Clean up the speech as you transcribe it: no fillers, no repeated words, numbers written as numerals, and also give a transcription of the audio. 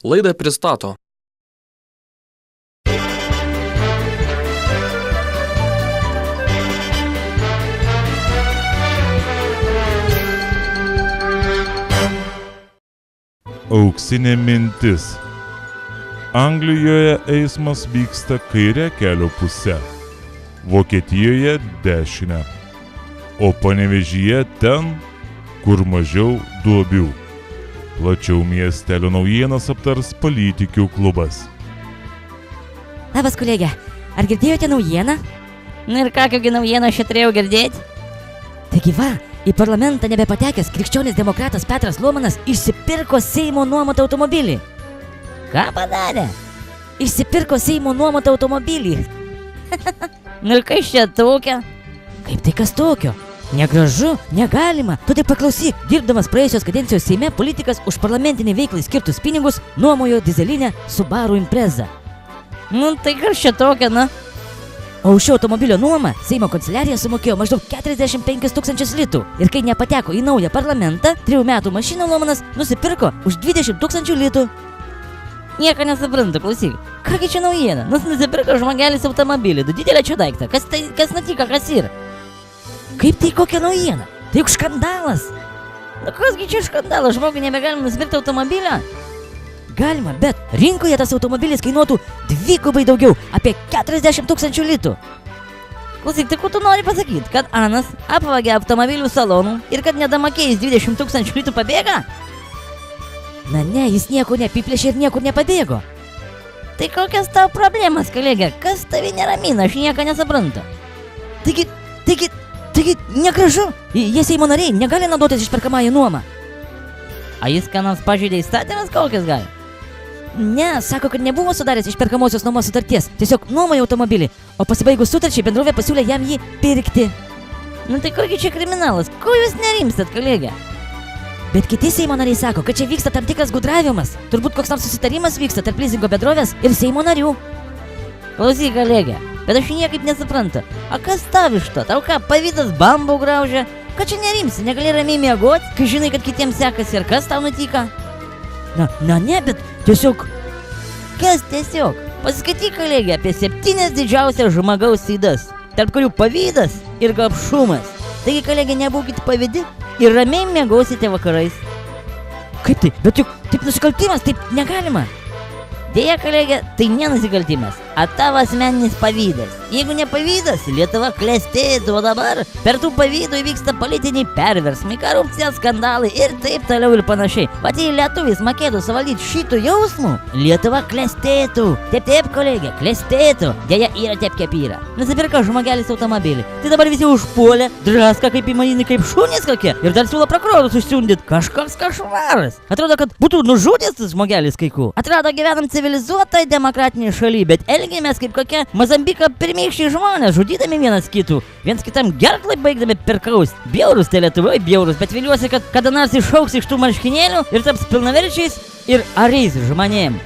Laidą pristato Auksinė mintis. Anglijoje eismas vyksta kaire kelio puse, Vokietijoje dešinę, o Panevėžyje ten, kur mažiau duobių. Plačiau miestelio naujienas aptars Politikių klubas. Labas, kolegė, ar girdėjote naujieną? Na ir kokią naujieną aš čia turėjau girdėti? Taigi va, į parlamentą nebepatekęs krikščionis demokratas Petras Luomanas išsipirko Seimo nuomotą automobilį. Ką padarė? Išsipirko Seimo nuomotą automobilį. Nu ir kas čia tokia? Kaip tai kas tokio? Negražu, negalima. Tu tik paklausyk, dirbdamas praėjusios kadencijos Seime, politikas už parlamentinį veiklai skirtus pinigus nuomojo dizelinę Subaru Impreza. Nu tai kas čia tokia, na? O už šio automobilio nuomą Seimo kanceliarija sumokėjo maždaug 45 000 litų. Ir kai nepateko į naują parlamentą, 3 metų mašiną Luomanas nusipirko už 20 000 litų. Nieko nesuprantu, klausyk. Kągi čia naujiena? Nusipirko žmogelis automobilį, du didelę čia daiktą. Kas nutiko, kas yra? Kaip tai kokia naujiena? Tai juk skandalas. Nu kasgi čia skandalas, žmogui nebegalima nusipirkti automobilio? Galima, bet rinkoje tas automobilis kainuotų dvigubai daugiau, apie 40 000 litų. Klausyk, tai ko tu nori pasakyti, kad Anas apvagė automobilių salonų ir kad nedamokėjęs 20 000 litų pabėga? Na ne, jis nieko neapiplėšė ir niekur nepabėgo. Tai kokias tavo problemas, kolegė? Kas tavi neramina, aš nieko nesuprantu. Taigi, negražu. Jie Seimo nariai negali naudotis išperkamąją nuomą. A jis ką nors pažeidė įstatymas kokias gali? Ne, sako, kad nebuvo sudaręs išperkamosios nuomos sutarties. Tiesiog nuomojo automobilį, o pasibaigus sutarčiai bendrovė pasiūlė jam jį pirkti. Nu tai kurgi čia kriminalas? Ko jūs nerimstat, kolegė? Bet kiti Seimo nariai sako, kad čia vyksta tam tikras gudravimas. Turbūt koks nors susitarimas vyksta tarp lizingo bendrovės ir Seimo narių. Klausyk, kolegė, bet aš niekaip nesuprantu. A kas tau iš to? Tau ką, pavydas bambų graužia? Kad čia nerimsi, negali ramiai miegoti, kai žinai, kad kitiems sekasi ir kas tau nutyka? Na ne, bet tiesiog... Kas tiesiog? Pasiskaityk, kolegė, apie 7 didžiausias žmogaus ydas, tarp kurių pavydas ir gobšumas. Taigi, kolegė, nebūkit pavydi ir ramiai miegosite vakarais. Kaip tai? Bet juk taip nusikaltimas, taip negalima. Deja, kolegė, tai nenusikaltimas, o tavo asmeninis pavydas. Jeigu ne pavydas, Lietuva klestėtų, o dabar per tų pavydų įvyksta politiniai perversmai, korupcija, skandalai ir taip toliau ir panašiai. Pat jei lietuvis mokėtų suvaldyti šitų jausmų, Lietuva klestėtų. Taip, kolegė, klestėtų. Deja, yra taip kaip yra. Nusipirko žmogelis automobilį. Tai dabar visi užpuolė, draska kaip įmanini, kaip šunys kokie. Ir dar siūlo prokurorus užsiundyti. Kažkoks kašvaras. Atrodo, kad būtų nužudęs tas žmogelis kaikų. Atrodo, gyvenam civilizuotai demokratiniai šalyje, bet elgiamės kaip kokie Mozambiko pirmykščiai žmonės, žudydami vienas kitų, viens kitam gerklai baigdami perkaus. Bjaurus tai Lietuvoje bjaurus, bet viliuosi, kad kada nors išaugs iš tų marškinėlių ir taps pilnaverčiais ir ariais žmonėm.